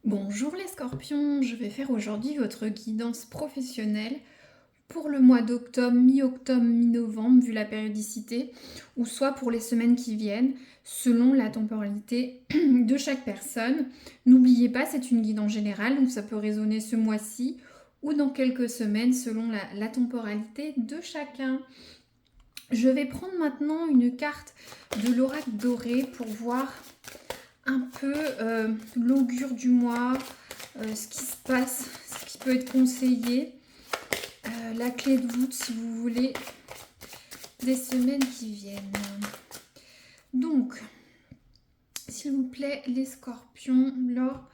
Bonjour les scorpions, je vais faire aujourd'hui votre guidance professionnelle pour le mois d'octobre, mi-octobre, mi-novembre, vu la périodicité, ou soit pour les semaines qui viennent, selon la temporalité de chaque personne. N'oubliez pas, c'est une guidance générale, donc ça peut résonner ce mois-ci ou dans quelques semaines, selon la temporalité de chacun. Je vais prendre maintenant une carte de l'oracle doré pour voir un peu l'augure du mois, ce qui se passe, ce qui peut être conseillé, la clé de voûte si vous voulez, des semaines qui viennent. Donc, s'il vous plaît, les scorpions, leur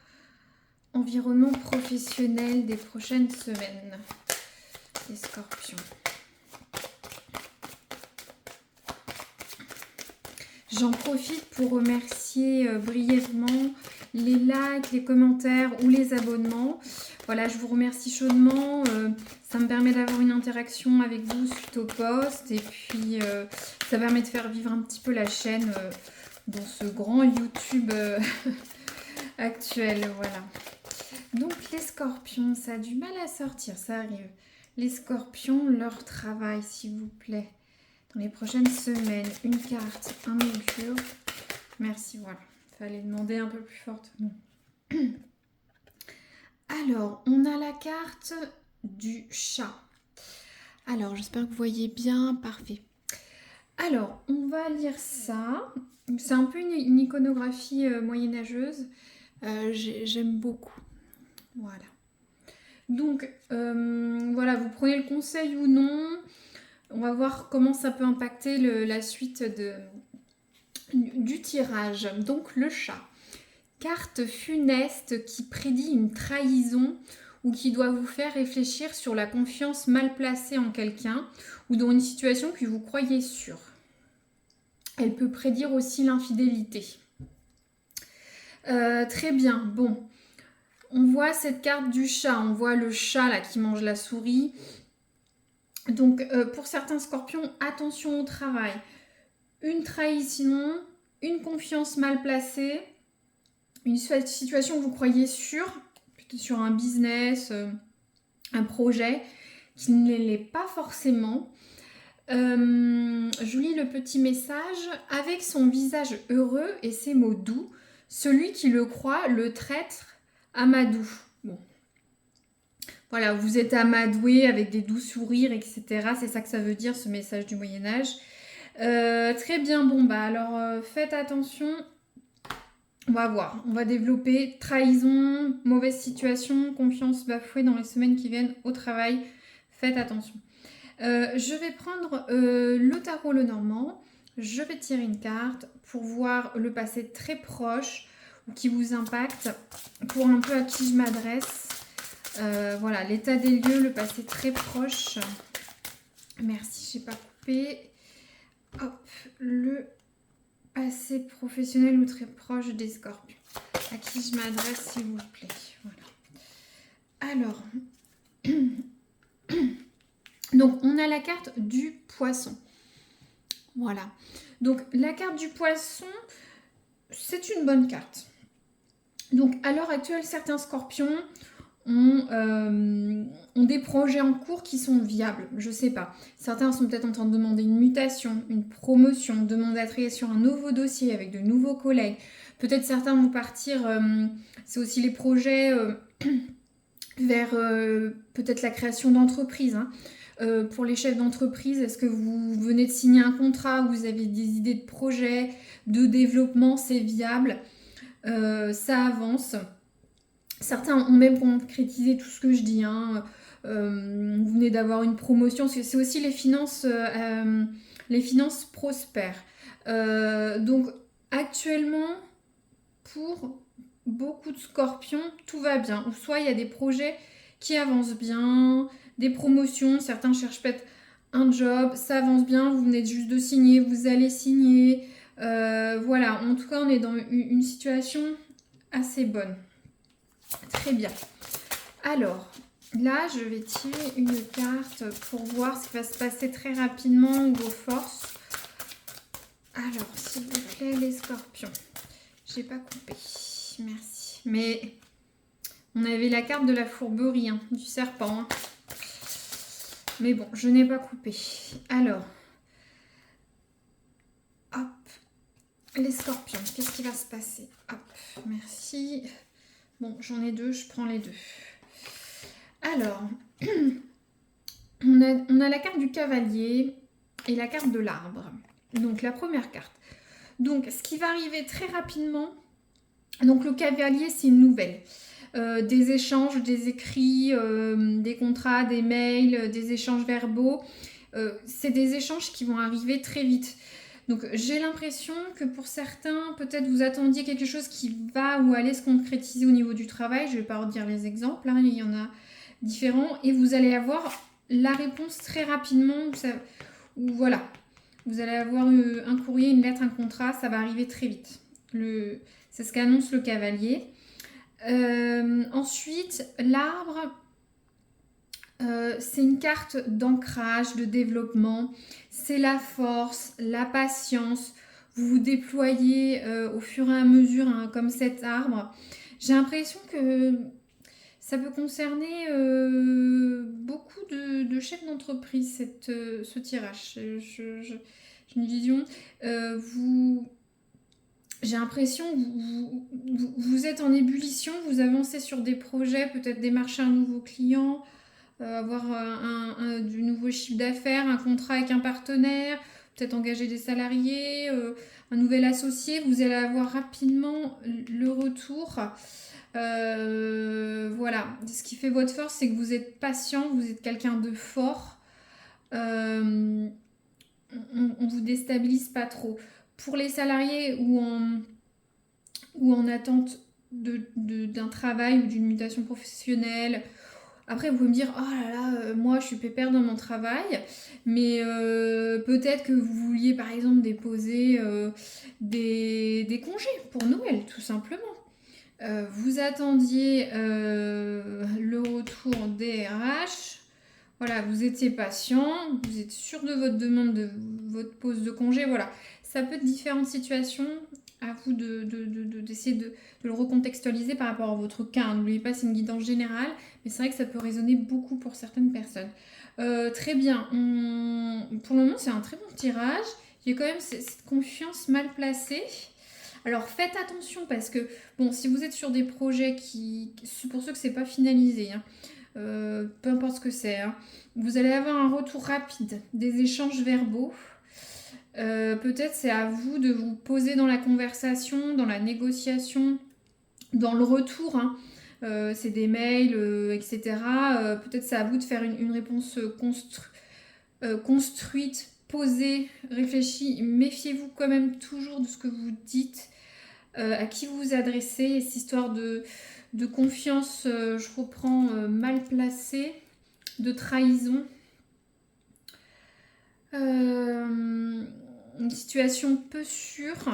environnement professionnel des prochaines semaines. Les scorpions. J'en profite pour remercier brièvement les likes, les commentaires ou les abonnements. Voilà, je vous remercie chaudement. Ça me permet d'avoir une interaction avec vous suite au post. Et puis, ça permet de faire vivre un petit peu la chaîne dans ce grand YouTube actuel. Voilà. Donc, les scorpions, ça a du mal à sortir, ça arrive. Les scorpions, leur travail, s'il vous plaît. Dans les prochaines semaines, une carte, un augure. Merci, voilà. Fallait demander un peu plus fortement. Alors, on a la carte du chat. Alors, j'espère que vous voyez bien. Parfait. Alors, on va lire ça. C'est un peu une iconographie moyenâgeuse. J'aime beaucoup. Voilà. Donc, voilà, vous prenez le conseil ou non. On va voir comment ça peut impacter la suite du tirage. Donc, le chat. Carte funeste qui prédit une trahison ou qui doit vous faire réfléchir sur la confiance mal placée en quelqu'un ou dans une situation que vous croyez sûre. Elle peut prédire aussi l'infidélité. Très bien, bon. On voit cette carte du chat, on voit le chat là qui mange la souris. Donc pour certains scorpions, attention au travail. Une trahison, une confiance mal placée, une situation que vous croyez sûre, plutôt sur un business, un projet, qui ne l'est pas forcément. Je lis le petit message. Avec son visage heureux et ses mots doux, celui qui le croit le traite amadou. Bon. Voilà, vous êtes amadoué avec des doux sourires, etc. C'est ça que ça veut dire, ce message du Moyen-Âge. Très bien, bon, bah alors faites attention. On va voir, on va développer trahison, mauvaise situation, confiance bafouée dans les semaines qui viennent au travail. Faites attention. Je vais prendre le tarot Lenormand. Je vais tirer une carte pour voir le passé très proche ou qui vous impacte, pour un peu à qui je m'adresse. Voilà, l'état des lieux, le passé très proche. Merci, j'ai pas coupé. Hop, le passé professionnel ou très proche des scorpions. À qui je m'adresse, s'il vous plaît. Voilà. Alors, donc on a la carte du poisson. Voilà. Donc la carte du poisson, c'est une bonne carte. Donc à l'heure actuelle, certains scorpions ont des projets en cours qui sont viables. Je sais pas. Certains sont peut-être en train de demander une mutation, une promotion, demander à travailler sur un nouveau dossier avec de nouveaux collègues. Peut-être certains vont partir, c'est aussi les projets vers peut-être la création d'entreprises. Hein. Pour les chefs d'entreprise, est-ce que vous venez de signer un contrat, vous avez des idées de projet, de développement, c'est viable, ça avance. Certains ont même concrétisé tout ce que je dis. Hein. Vous venez d'avoir une promotion, c'est aussi les finances prospèrent. Donc actuellement, pour beaucoup de scorpions, tout va bien. Ou soit il y a des projets qui avancent bien, des promotions, certains cherchent peut-être un job, ça avance bien, vous venez juste de signer, vous allez signer. Voilà, en tout cas, on est dans une situation assez bonne. Très bien. Alors, là, je vais tirer une carte pour voir ce qui va se passer très rapidement, vos forces. Alors, s'il vous plaît, les scorpions. J'ai pas coupé. Merci. Mais On avait la carte de la fourberie, hein, du serpent. Hein. Mais bon, je n'ai pas coupé. Alors, hop, les scorpions, qu'est-ce qui va se passer? Hop, merci. Bon, j'en ai deux, je prends les deux. Alors, on a la carte du cavalier et la carte de l'arbre. Donc, la première carte. Donc, ce qui va arriver très rapidement, donc le cavalier, c'est une nouvelle. Des échanges, des écrits, des contrats, des mails, des échanges verbaux. C'est des échanges qui vont arriver très vite. Donc j'ai l'impression que pour certains, peut-être vous attendiez quelque chose qui va ou allait se concrétiser au niveau du travail. Je ne vais pas redire les exemples, hein, il y en a différents. Et vous allez avoir la réponse très rapidement. Ou voilà, vous allez avoir un courrier, une lettre, un contrat, ça va arriver très vite. C'est ce qu'annonce le cavalier. Ensuite, l'arbre, c'est une carte d'ancrage, de développement. C'est la force, la patience. Vous vous déployez au fur et à mesure, hein, comme cet arbre. J'ai l'impression que ça peut concerner beaucoup de chefs d'entreprise, ce tirage. J'ai une vision. J'ai l'impression que vous êtes en ébullition, vous avancez sur des projets, peut-être démarcher un nouveau client, avoir du nouveau chiffre d'affaires, un contrat avec un partenaire, peut-être engager des salariés, un nouvel associé. Vous allez avoir rapidement le retour. Voilà, ce qui fait votre force, c'est que vous êtes patient, vous êtes quelqu'un de fort. On vous déstabilise pas trop. Pour les salariés ou en attente d'un travail ou d'une mutation professionnelle, après vous pouvez me dire oh là là, moi je suis pépère dans mon travail, mais peut-être que vous vouliez par exemple déposer des congés pour Noël tout simplement. Vous attendiez le retour des RH. Voilà, vous étiez patient, vous êtes sûr de votre demande, de votre pause de congé. Voilà, ça peut être différentes situations. À vous d'essayer de le recontextualiser par rapport à votre cas. N'oubliez pas, c'est une guidance générale, mais c'est vrai que ça peut résonner beaucoup pour certaines personnes. Très bien. Pour le moment, c'est un très bon tirage. Il y a quand même cette confiance mal placée. Alors faites attention parce que, bon, si vous êtes sur des projets pour ceux que c'est pas finalisé, hein, peu importe ce que c'est, hein, vous allez avoir un retour rapide, des échanges verbaux. Peut-être c'est à vous de vous poser dans la conversation, dans la négociation, dans le retour. Hein. C'est des mails, etc. Peut-être c'est à vous de faire une réponse construite, posée, réfléchie. Méfiez-vous quand même toujours de ce que vous dites, à qui vous vous adressez. Cette histoire de confiance, je reprends, mal placée, de trahison. Une situation peu sûre,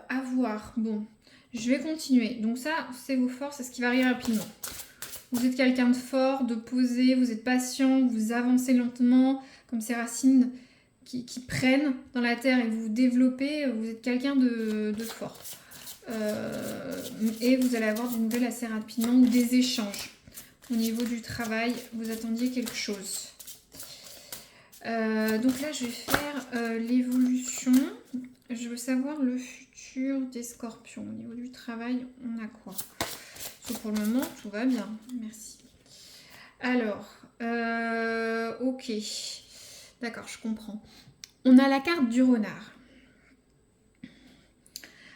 à voir. Bon, je vais continuer. Donc ça, c'est vos forces, c'est ce qui va arriver rapidement. Vous êtes quelqu'un de fort, de posé, vous êtes patient, vous avancez lentement, comme ces racines qui prennent dans la terre et vous vous développez, vous êtes quelqu'un de fort. Et vous allez avoir des nouvelles assez rapidement ou des échanges. Au niveau du travail, vous attendiez quelque chose. Donc là, je vais faire l'évolution. Je veux savoir le futur des scorpions. Au niveau du travail, on a quoi? Parce que pour le moment, tout va bien. Merci. Alors, ok. D'accord, je comprends. On a la carte du renard.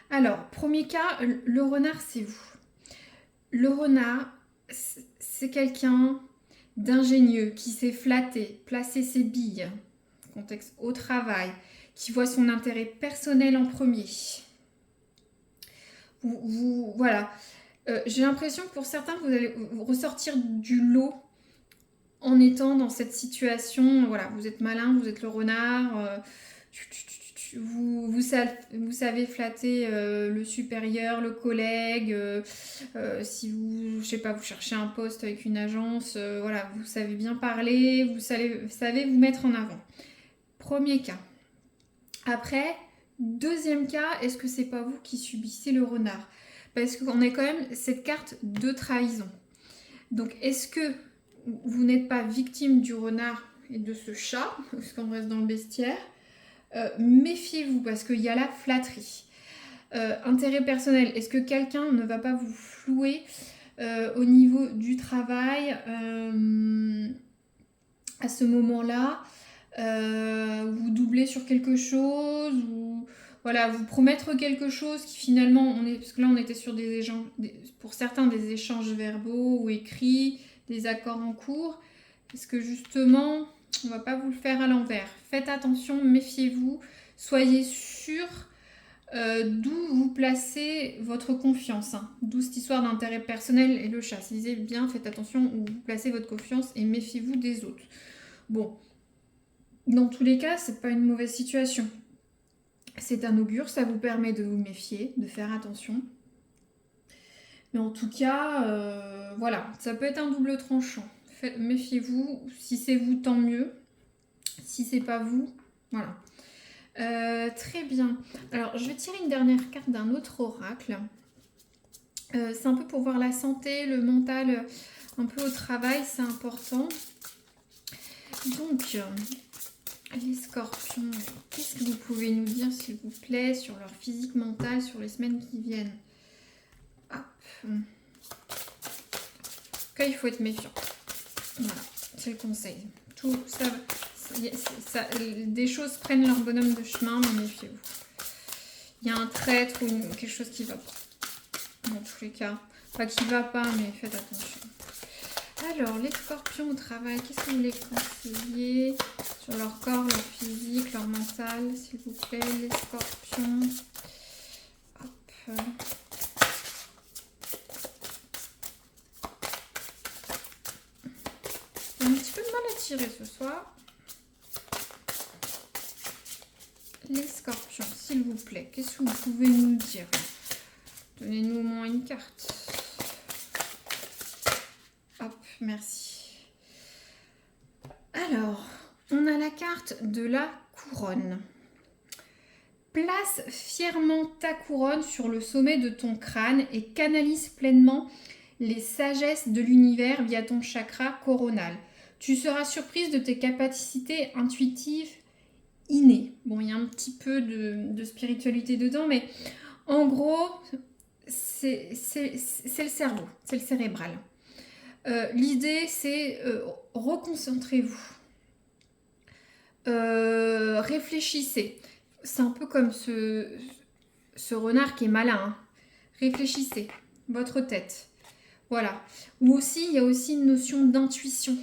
Alors, premier cas, le renard, c'est vous. Le renard, c'est quelqu'un d'ingénieux qui s'est flatté, placé ses billes, contexte au travail, qui voit son intérêt personnel en premier. Voilà. J'ai l'impression que pour certains, vous allez ressortir du lot en étant dans cette situation. Voilà, vous êtes malin, vous êtes le renard. Vous savez flatter le supérieur, le collègue. Si vous, je sais pas, vous cherchez un poste avec une agence, voilà, vous savez bien parler, vous savez vous mettre en avant. Premier cas. Après, deuxième cas, est-ce que c'est pas vous qui subissez le renard? parce qu'on a quand même cette carte de trahison. Donc, est-ce que vous n'êtes pas victime du renard et de ce chat, parce qu'on reste dans le bestiaire? Méfiez-vous, parce qu'il y a la flatterie. Intérêt personnel, est-ce que quelqu'un ne va pas vous flouer au niveau du travail à ce moment-là, vous doubler sur quelque chose, ou voilà, vous promettre quelque chose qui finalement, parce que là on était sur des échanges, pour certains des échanges verbaux ou écrits, des accords en cours, parce que justement, on va pas vous le faire à l'envers. Faites attention, méfiez-vous, soyez sûr d'où vous placez votre confiance, hein. D'où cette histoire d'intérêt personnel et le chat. Lisez bien, faites attention où vous placez votre confiance et méfiez-vous des autres. Bon, dans tous les cas, c'est pas une mauvaise situation. C'est un augure, ça vous permet de vous méfier, de faire attention. Mais en tout cas, voilà, ça peut être un double tranchant. Méfiez-vous, si c'est vous, tant mieux. Si c'est pas vous, voilà. Très bien. Alors, je vais tirer une dernière carte d'un autre oracle. C'est un peu pour voir la santé, le mental, un peu au travail, c'est important. Donc, les scorpions, qu'est-ce que vous pouvez nous dire, s'il vous plaît, sur leur physique mentale, sur les semaines qui viennent? Hop. En tout cas, il faut être méfiant. Voilà, c'est le conseil. Tout ça, des choses prennent leur bonhomme de chemin, mais méfiez-vous. Il y a un traître ou quelque chose qui va pas. Dans tous les cas. Pas qui va pas, mais faites attention. Alors, les scorpions au travail, qu'est-ce que vous les conseillez sur leur corps, leur physique, leur mental, s'il vous plaît, les scorpions. Hop. J'ai un petit peu de mal à tirer ce soir. Les scorpions, s'il vous plaît, qu'est-ce que vous pouvez nous dire? Donnez-nous au moins une carte. Hop, merci. Alors, on a la carte de la couronne. Place fièrement ta couronne sur le sommet de ton crâne et canalise pleinement les sagesses de l'univers via ton chakra coronal. Tu seras surprise de tes capacités intuitives innées. Bon, il y a un petit peu de spiritualité dedans, mais en gros, c'est le cerveau, c'est le cérébral. L'idée, c'est reconcentrez-vous. Réfléchissez. C'est un peu comme ce renard qui est malin, hein. Réfléchissez, votre tête. Voilà. Ou aussi, il y a aussi une notion d'intuition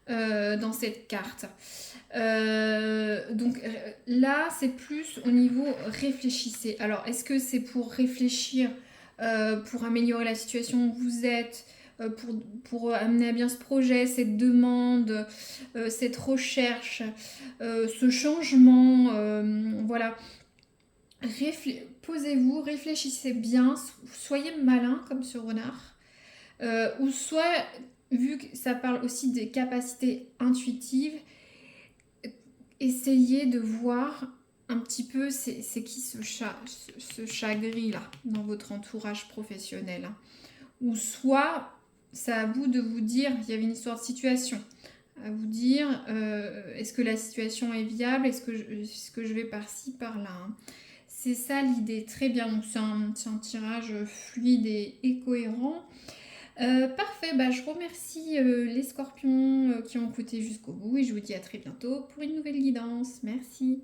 dans cette carte. Donc là, c'est plus au niveau réfléchissez. Alors, est-ce que c'est pour réfléchir, pour améliorer la situation où vous êtes, pour amener à bien ce projet, cette demande, cette recherche, ce changement, voilà. Posez-vous, réfléchissez bien, soyez malin comme ce renard, ou soit, vu que ça parle aussi des capacités intuitives, essayez de voir un petit peu c'est qui ce chat gris là dans votre entourage professionnel, hein. Ou soit c'est à vous de vous dire, il y avait une histoire de situation, à vous dire est-ce que la situation est viable, est-ce que je vais par-ci par-là, hein. C'est ça l'idée. Très bien, donc c'est un tirage fluide et cohérent. Parfait, je remercie les scorpions qui ont écouté jusqu'au bout et je vous dis à très bientôt pour une nouvelle guidance. Merci.